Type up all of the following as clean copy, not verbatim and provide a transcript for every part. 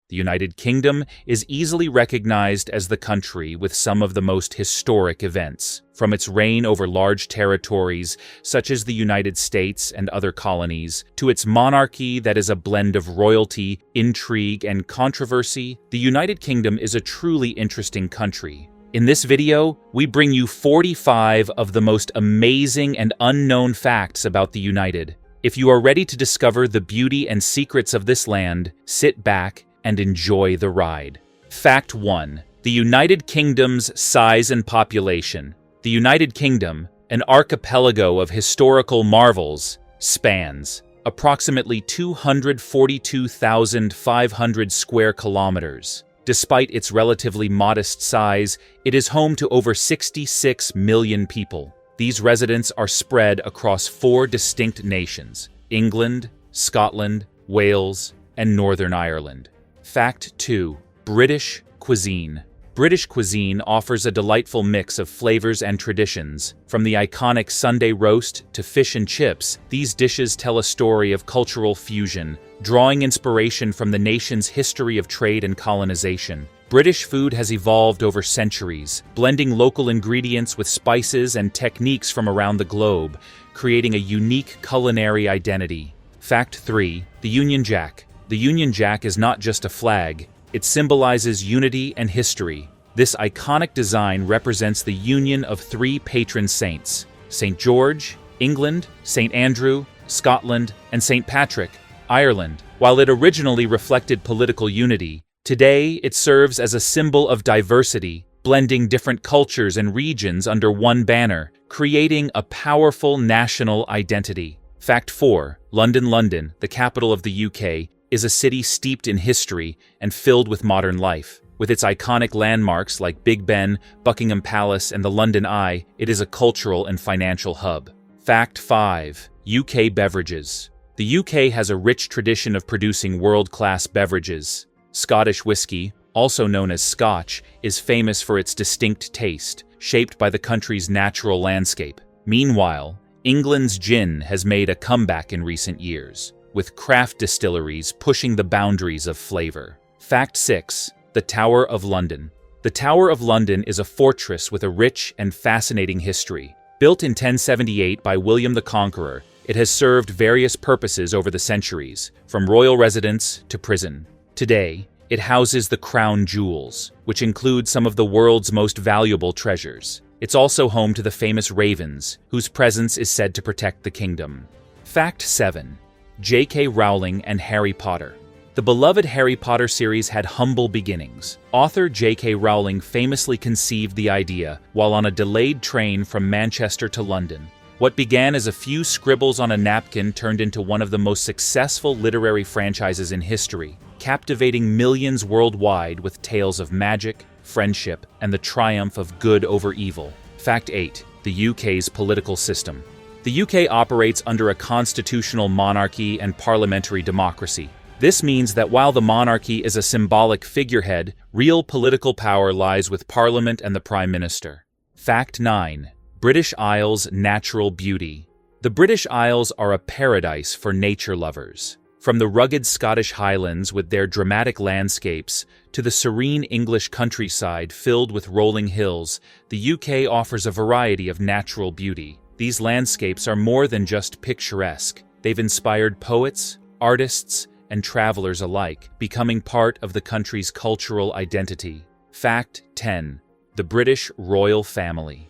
The United Kingdom is easily recognized as the country with some of the most historic events, from its reign over large territories, such as the United States and other colonies, to its monarchy that is a blend of royalty, intrigue, and controversy. The United Kingdom is a truly interesting country. In this video, we bring you 45 of the most amazing and unknown facts about the United. If you are ready to discover the beauty and secrets of this land, sit back and enjoy the ride. Fact 1. The United Kingdom's size and population. The United Kingdom, an archipelago of historical marvels, spans approximately 242,500 square kilometers. Despite its relatively modest size, it is home to over 66 million people. These residents are spread across 4 distinct nations: England, Scotland, Wales, and Northern Ireland. Fact 2. British cuisine. British cuisine offers a delightful mix of flavors and traditions. From the iconic Sunday roast to fish and chips, these dishes tell a story of cultural fusion, drawing inspiration from the nation's history of trade and colonization. British food has evolved over centuries, blending local ingredients with spices and techniques from around the globe, creating a unique culinary identity. Fact 3. The Union Jack. The Union Jack is not just a flag, it symbolizes unity and history. This iconic design represents the union of 3 patron saints: St. George, England; St. Andrew, Scotland; and St. Patrick, Ireland. While it originally reflected political unity, today it serves as a symbol of diversity, blending different cultures and regions under one banner, creating a powerful national identity. Fact 4. London, the capital of the UK, is a city steeped in history and filled with modern life. With its iconic landmarks like Big Ben, Buckingham Palace, and the London Eye, it is a cultural and financial hub. Fact 5. UK beverages. The UK has a rich tradition of producing world-class beverages. Scottish whiskey, also known as Scotch, is famous for its distinct taste, shaped by the country's natural landscape. Meanwhile, England's gin has made a comeback in recent years, with craft distilleries pushing the boundaries of flavor. Fact 6. The Tower of London. The Tower of London is a fortress with a rich and fascinating history. Built in 1078 by William the Conqueror, it has served various purposes over the centuries, from royal residence to prison. Today, it houses the crown jewels, which include some of the world's most valuable treasures. It's also home to the famous ravens, whose presence is said to protect the kingdom. Fact 7. J.K. Rowling and Harry Potter. The beloved Harry Potter series had humble beginnings. Author J.K. Rowling famously conceived the idea while on a delayed train from Manchester to London. What began as a few scribbles on a napkin turned into one of the most successful literary franchises in history, captivating millions worldwide with tales of magic, friendship, and the triumph of good over evil. Fact 8. The UK's political system. The UK operates under a constitutional monarchy and parliamentary democracy. This means that while the monarchy is a symbolic figurehead, real political power lies with Parliament and the Prime Minister. Fact 9. British Isles' natural beauty. The British Isles are a paradise for nature lovers. From the rugged Scottish Highlands with their dramatic landscapes to the serene English countryside filled with rolling hills, the UK offers a variety of natural beauty. These landscapes are more than just picturesque. They've inspired poets, artists, and travelers alike, becoming part of the country's cultural identity. Fact 10. The British Royal Family.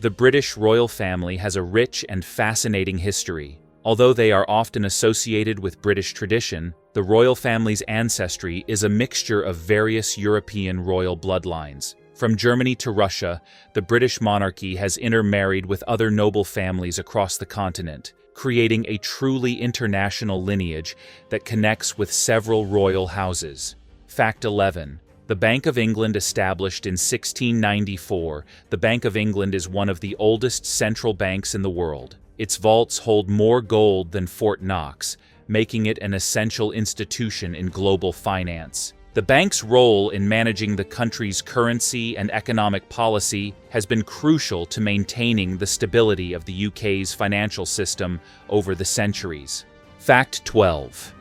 The British royal family has a rich and fascinating history. Although they are often associated with British tradition, the royal family's ancestry is a mixture of various European royal bloodlines. From Germany to Russia, the British monarchy has intermarried with other noble families across the continent, creating a truly international lineage that connects with several royal houses. Fact 11. The Bank of England, established in 1694, the Bank of England is one of the oldest central banks in the world. Its vaults hold more gold than Fort Knox, making it an essential institution in global finance. The bank's role in managing the country's currency and economic policy has been crucial to maintaining the stability of the UK's financial system over the centuries. Fact 12.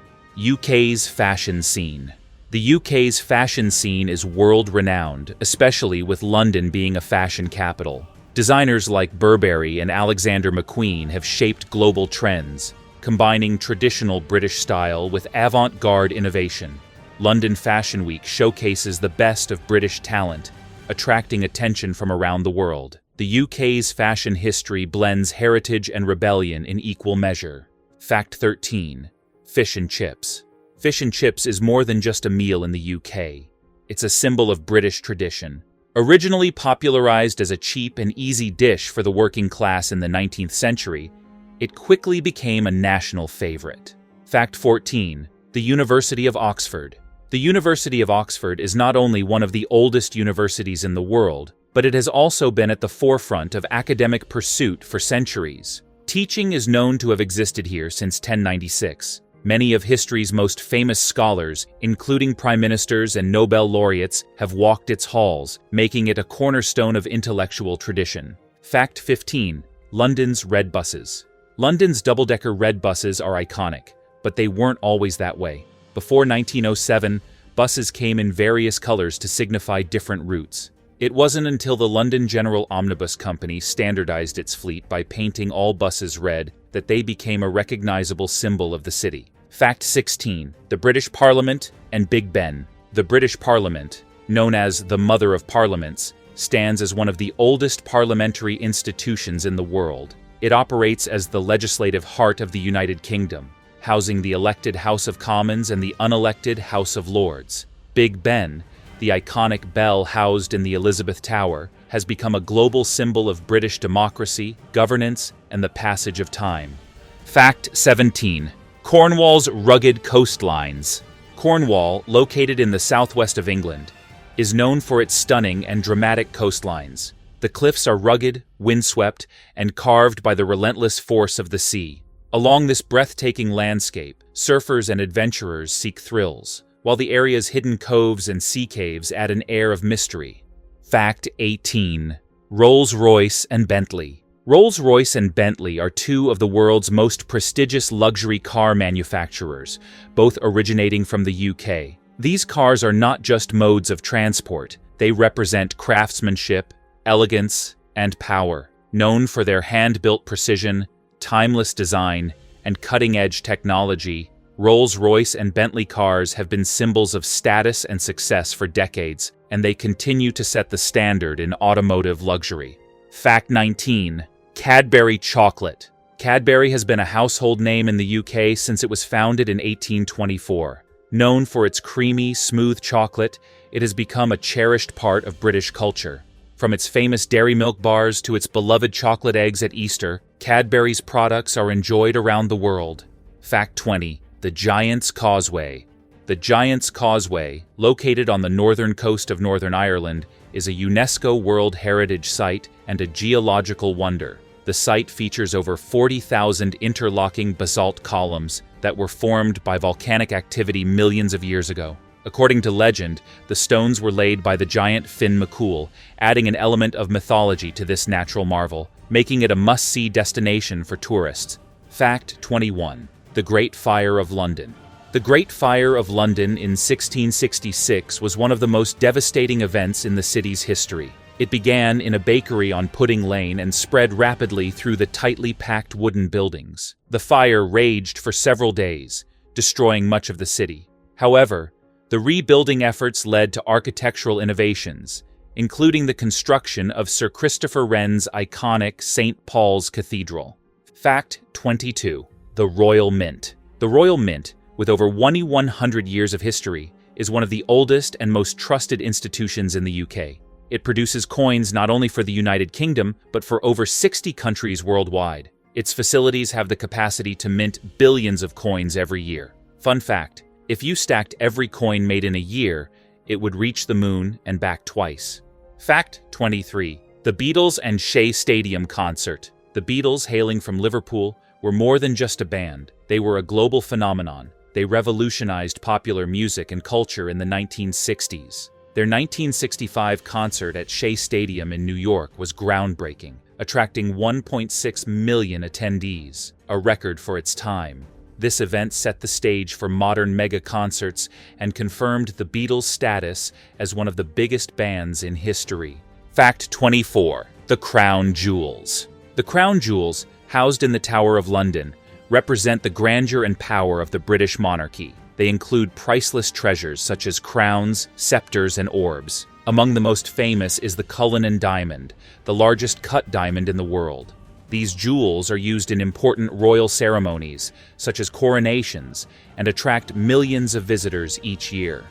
UK's Fashion Scene. The UK's fashion scene is world-renowned, especially with London being a fashion capital. Designers like Burberry and Alexander McQueen have shaped global trends, combining traditional British style with avant-garde innovation. London Fashion Week showcases the best of British talent, attracting attention from around the world. The UK's fashion history blends heritage and rebellion in equal measure. Fact 13. Fish and chips. Fish and chips is more than just a meal in the UK. It's a symbol of British tradition. Originally popularized as a cheap and easy dish for the working class in the 19th century, it quickly became a national favorite. Fact 14. The University of Oxford. The University of Oxford is not only one of the oldest universities in the world, but it has also been at the forefront of academic pursuit for centuries. Teaching is known to have existed here since 1096. Many of history's most famous scholars, including prime ministers and Nobel laureates, have walked its halls, making it a cornerstone of intellectual tradition. Fact 15. London's red buses. London's double-decker red buses are iconic, but they weren't always that way. Before 1907, buses came in various colors to signify different routes. It wasn't until the London General Omnibus Company standardized its fleet by painting all buses red that they became a recognizable symbol of the city. Fact 16. The British Parliament and Big Ben. The British Parliament, known as the Mother of Parliaments, stands as one of the oldest parliamentary institutions in the world. It operates as the legislative heart of the United Kingdom, housing the elected House of Commons and the unelected House of Lords. Big Ben, the iconic bell housed in the Elizabeth Tower, has become a global symbol of British democracy, governance, and the passage of time. Fact 17. Cornwall's rugged coastlines. Cornwall, located in the southwest of England, is known for its stunning and dramatic coastlines. The cliffs are rugged, windswept, and carved by the relentless force of the sea. Along this breathtaking landscape, surfers and adventurers seek thrills, while the area's hidden coves and sea caves add an air of mystery. Fact 18. RollsRoyce and Bentley. RollsRoyce and Bentley are two of the world's most prestigious luxury car manufacturers, both originating from the UK. These cars are not just modes of transport, they represent craftsmanship, elegance, and power. Known for their hand-built precision, timeless design, and cutting-edge technology, Rolls-Royce and Bentley cars have been symbols of status and success for decades, and they continue to set the standard in automotive luxury. Fact 19. Cadbury Chocolate. Cadbury has been a household name in the UK since it was founded in 1824. Known for its creamy, smooth chocolate, it has become a cherished part of British culture. From its famous dairy milk bars to its beloved chocolate eggs at Easter, Cadbury's products are enjoyed around the world. Fact 20. The Giants Causeway. The Giants Causeway, located on the northern coast of Northern Ireland, is a UNESCO World Heritage Site and a geological wonder. The site features over 40,000 interlocking basalt columns that were formed by volcanic activity millions of years ago. According to legend, the stones were laid by the giant Finn McCool, adding an element of mythology to this natural marvel, making it a must-see destination for tourists. Fact 21. The Great Fire of London. The Great Fire of London in 1666 was one of the most devastating events in the city's history. It began in a bakery on Pudding Lane and spread rapidly through the tightly packed wooden buildings. The fire raged for several days, destroying much of the city. However, the rebuilding efforts led to architectural innovations, including the construction of Sir Christopher Wren's iconic St. Paul's Cathedral. Fact 22. The Royal Mint. The Royal Mint, with over 2,100 years of history, is one of the oldest and most trusted institutions in the UK. It produces coins not only for the United Kingdom, but for over 60 countries worldwide. Its facilities have the capacity to mint billions of coins every year. Fun fact, if you stacked every coin made in a year, it would reach the moon and back twice. Fact 23. The Beatles and Shea Stadium Concert. The Beatles, hailing from Liverpool, were more than just a band. They were a global phenomenon. They revolutionized popular music and culture in the 1960s. Their 1965 concert at Shea Stadium in New York was groundbreaking, attracting 1.6 million attendees, a record for its time. This event set the stage for modern mega-concerts and confirmed the Beatles' status as one of the biggest bands in history. Fact 24. The Crown Jewels. The Crown Jewels, housed in the Tower of London, represent the grandeur and power of the British monarchy. They include priceless treasures such as crowns, scepters, and orbs. Among the most famous is the Cullinan diamond, the largest cut diamond in the world. These jewels are used in important royal ceremonies, such as coronations, and attract millions of visitors each year.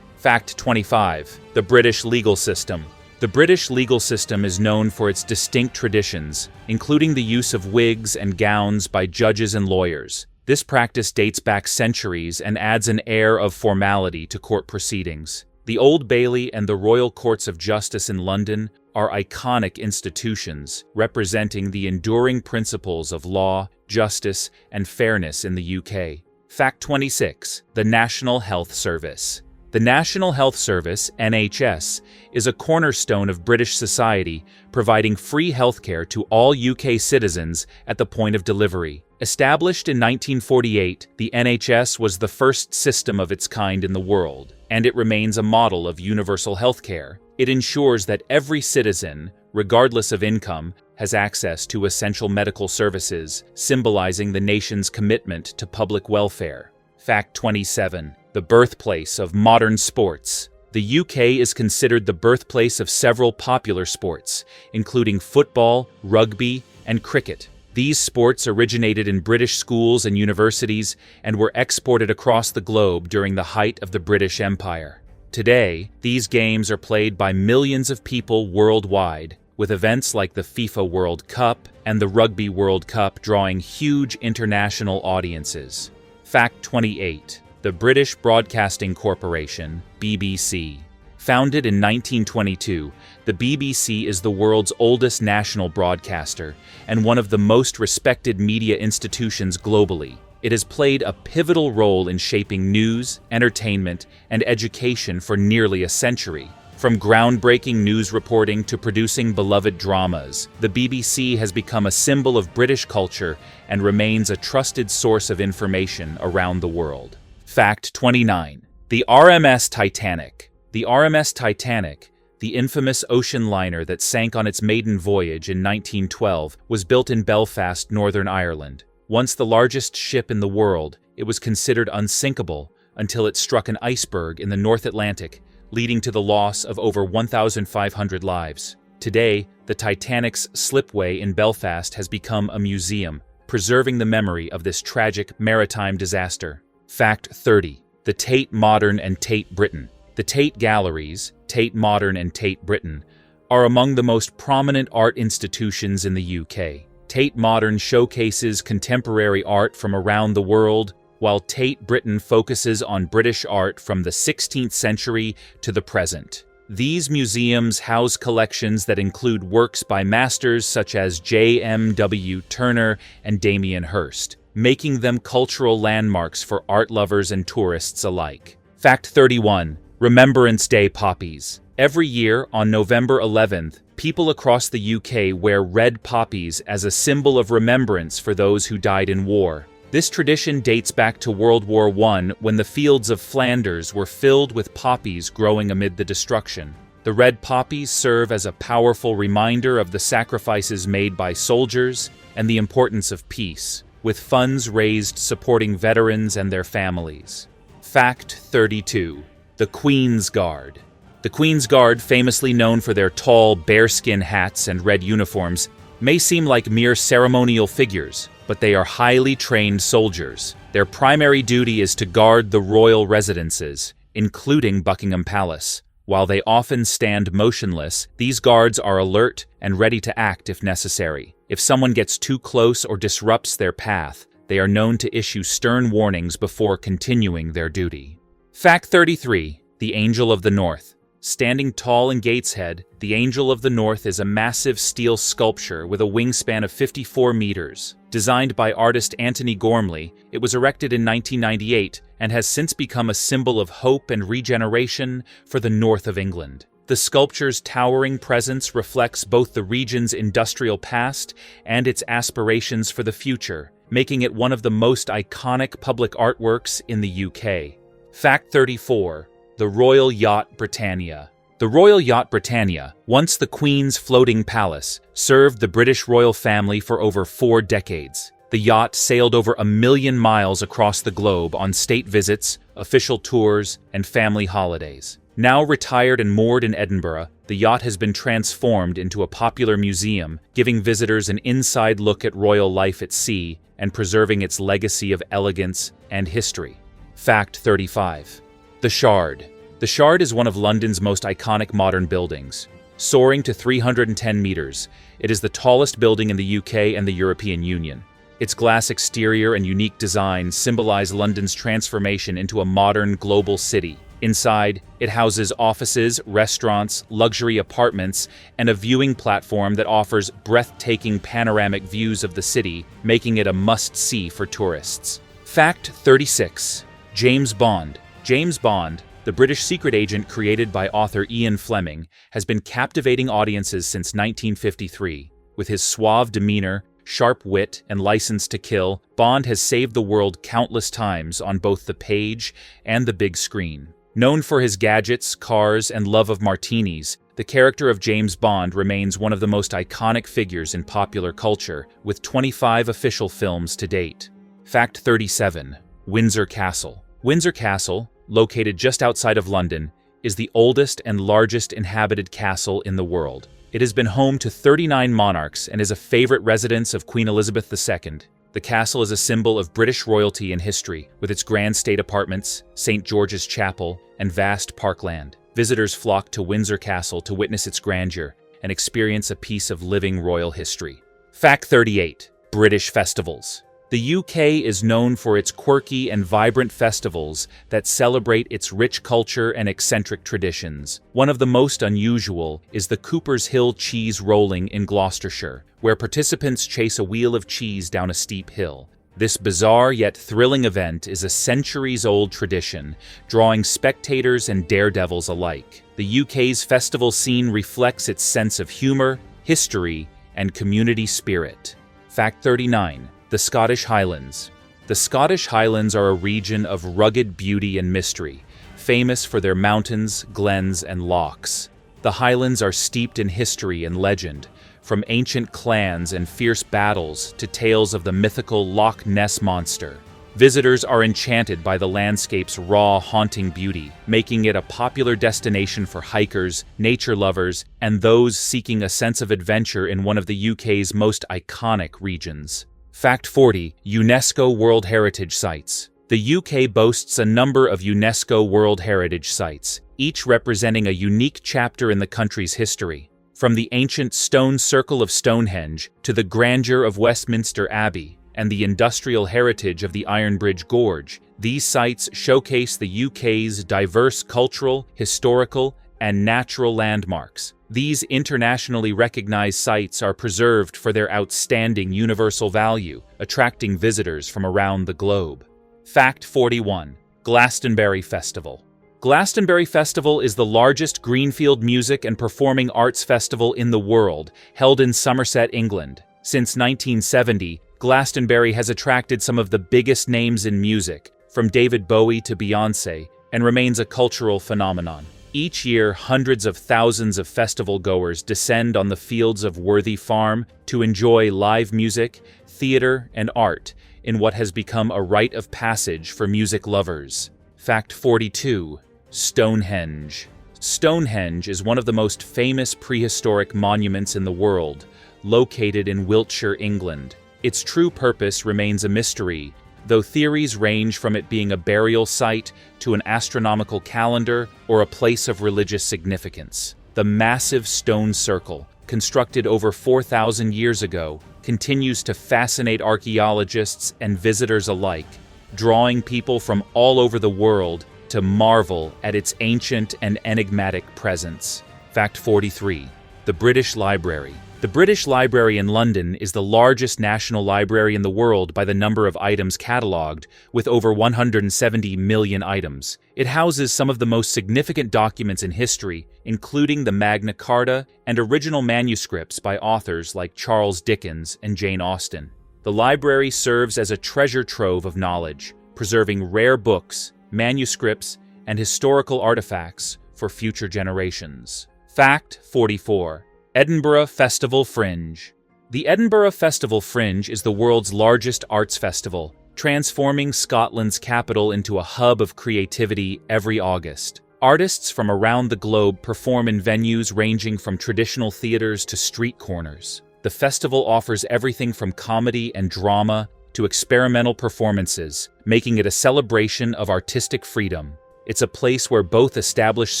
Fact 25. The British legal system. The British legal system is known for its distinct traditions, including the use of wigs and gowns by judges and lawyers. This practice dates back centuries and adds an air of formality to court proceedings. The Old Bailey and the Royal Courts of Justice in London are iconic institutions representing the enduring principles of law, justice, and fairness in the UK. Fact 26. The National Health Service. The National Health Service, NHS, is a cornerstone of British society, providing free healthcare to all UK citizens at the point of delivery. Established in 1948, the NHS was the first system of its kind in the world, and it remains a model of universal healthcare. It ensures that every citizen, regardless of income, has access to essential medical services, symbolizing the nation's commitment to public welfare. Fact 27. The birthplace of modern sports. The UK is considered the birthplace of several popular sports, including football, rugby, and cricket. These sports originated in British schools and universities and were exported across the globe during the height of the British Empire. Today, these games are played by millions of people worldwide, with events like the FIFA World Cup and the Rugby World Cup drawing huge international audiences. Fact 28. The British Broadcasting Corporation, BBC. Founded in 1922, the BBC is the world's oldest national broadcaster and one of the most respected media institutions globally. It has played a pivotal role in shaping news, entertainment, and education for nearly a century. From groundbreaking news reporting to producing beloved dramas, the BBC has become a symbol of British culture and remains a trusted source of information around the world. Fact 29. The RMS Titanic. The RMS Titanic, the infamous ocean liner that sank on its maiden voyage in 1912, was built in Belfast, Northern Ireland. Once the largest ship in the world, it was considered unsinkable until it struck an iceberg in the North Atlantic, leading to the loss of over 1,500 lives. Today, the Titanic's slipway in Belfast has become a museum, preserving the memory of this tragic maritime disaster. Fact 30. The Tate Modern and Tate Britain. The Tate Galleries, Tate Modern and Tate Britain, are among the most prominent art institutions in the UK. Tate Modern showcases contemporary art from around the world, while Tate Britain focuses on British art from the 16th century to the present. These museums house collections that include works by masters such as J.M.W. Turner and Damien Hirst, making them cultural landmarks for art lovers and tourists alike. Fact 31. Remembrance Day poppies. Every year, on November 11th, people across the UK wear red poppies as a symbol of remembrance for those who died in war. This tradition dates back to World War I, when the fields of Flanders were filled with poppies growing amid the destruction. The red poppies serve as a powerful reminder of the sacrifices made by soldiers and the importance of peace, with funds raised supporting veterans and their families. Fact 32. The Queen's Guard. The Queen's Guard, famously known for their tall, bearskin hats and red uniforms, may seem like mere ceremonial figures, but they are highly trained soldiers. Their primary duty is to guard the royal residences, including Buckingham Palace. While they often stand motionless, these guards are alert and ready to act if necessary. If someone gets too close or disrupts their path, they are known to issue stern warnings before continuing their duty. Fact 33. The Angel of the North. Standing tall in Gateshead, the Angel of the North is a massive steel sculpture with a wingspan of 54 meters. Designed by artist Anthony Gormley, it was erected in 1998 and has since become a symbol of hope and regeneration for the north of England. The sculpture's towering presence reflects both the region's industrial past and its aspirations for the future, making it one of the most iconic public artworks in the UK. Fact 34. The Royal Yacht Britannia. The Royal Yacht Britannia, once the Queen's floating palace, served the British royal family for over 4 decades. The yacht sailed over 1 million miles across the globe on state visits, official tours, and family holidays. Now retired and moored in Edinburgh, the yacht has been transformed into a popular museum, giving visitors an inside look at royal life at sea and preserving its legacy of elegance and history. Fact 35. The Shard. The Shard is one of London's most iconic modern buildings. Soaring to 310 meters, it is the tallest building in the UK and the European Union. Its glass exterior and unique design symbolize London's transformation into a modern global city. Inside, it houses offices, restaurants, luxury apartments, and a viewing platform that offers breathtaking panoramic views of the city, making it a must-see for tourists. Fact 36. James Bond. James Bond, the British secret agent created by author Ian Fleming, has been captivating audiences since 1953. With his suave demeanor, sharp wit, and license to kill, Bond has saved the world countless times on both the page and the big screen. Known for his gadgets, cars, and love of martinis, the character of James Bond remains one of the most iconic figures in popular culture, with 25 official films to date. Fact 37. Windsor Castle. Windsor Castle, located just outside of London, is the oldest and largest inhabited castle in the world. It has been home to 39 monarchs and is a favorite residence of Queen Elizabeth II. The castle is a symbol of British royalty and history, with its grand state apartments, St. George's Chapel, and vast parkland. Visitors flock to Windsor Castle to witness its grandeur and experience a piece of living royal history. Fact 38. British festivals. The UK is known for its quirky and vibrant festivals that celebrate its rich culture and eccentric traditions. One of the most unusual is the Cooper's Hill Cheese Rolling in Gloucestershire, where participants chase a wheel of cheese down a steep hill. This bizarre yet thrilling event is a centuries-old tradition, drawing spectators and daredevils alike. The UK's festival scene reflects its sense of humor, history, and community spirit. Fact 39. The Scottish Highlands. The Scottish Highlands are a region of rugged beauty and mystery, famous for their mountains, glens, and lochs. The Highlands are steeped in history and legend, from ancient clans and fierce battles to tales of the mythical Loch Ness Monster. Visitors are enchanted by the landscape's raw, haunting beauty, making it a popular destination for hikers, nature lovers, and those seeking a sense of adventure in one of the UK's most iconic regions. Fact 40. UNESCO World Heritage Sites. The UK boasts a number of UNESCO World Heritage Sites, each representing a unique chapter in the country's history. From the ancient stone circle of Stonehenge to the grandeur of Westminster Abbey and the industrial heritage of the Iron Bridge Gorge, these sites showcase the UK's diverse cultural, historical, and natural landmarks. These internationally recognized sites are preserved for their outstanding universal value, attracting visitors from around the globe. Fact 41. Glastonberry Festival. Glastonberry Festival is the largest greenfield music and performing arts festival in the world, held in Somerset, England. Since 1970, Glastonbury has attracted some of the biggest names in music, from David Bowie to Beyoncé, and remains a cultural phenomenon. Each year, hundreds of thousands of festival-goers descend on the fields of Worthy Farm to enjoy live music, theater, and art in what has become a rite of passage for music lovers. Fact 42. Stonehenge. Stonehenge is one of the most famous prehistoric monuments in the world, located in Wiltshire, England. Its true purpose remains a mystery, though theories range from it being a burial site to an astronomical calendar or a place of religious significance. The massive stone circle, constructed over 4,000 years ago, continues to fascinate archaeologists and visitors alike, drawing people from all over the world to marvel at its ancient and enigmatic presence. Fact 43. The British Library. The British Library in London is the largest national library in the world by the number of items catalogued, with over 170 million items. It houses some of the most significant documents in history, including the Magna Carta and original manuscripts by authors like Charles Dickens and Jane Austen. The The library serves as a treasure trove of knowledge, preserving rare books, manuscripts, and historical artifacts for future generations. Fact 44. Edinburgh Festival Fringe. The Edinburgh Festival Fringe is the world's largest arts festival, transforming Scotland's capital into a hub of creativity every August. Artists from around the globe perform in venues ranging from traditional theaters to street corners. The festival offers everything from comedy and drama to experimental performances, making it a celebration of artistic freedom. It's a place where both established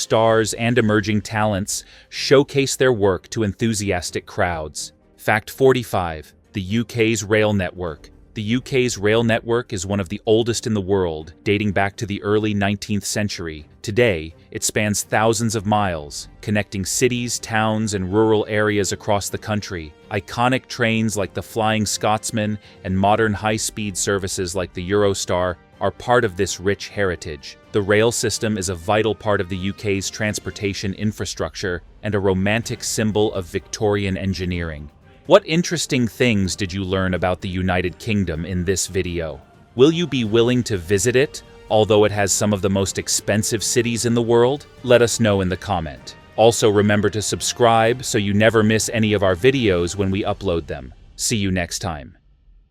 stars and emerging talents showcase their work to enthusiastic crowds. Fact 45. The UK's rail network. The UK's rail network is one of the oldest in the world, dating back to the early 19th century. Today, it spans thousands of miles, connecting cities, towns, and rural areas across the country. Iconic trains like the Flying Scotsman and modern high-speed services like the Eurostar are part of this rich heritage. The rail system is a vital part of the UK's transportation infrastructure and a romantic symbol of Victorian engineering. What interesting things did you learn about the United Kingdom in this video? Will you be willing to visit it, although it has some of the most expensive cities in the world? Let us know in the comment. Also, remember to subscribe so you never miss any of our videos when we upload them. See you next time.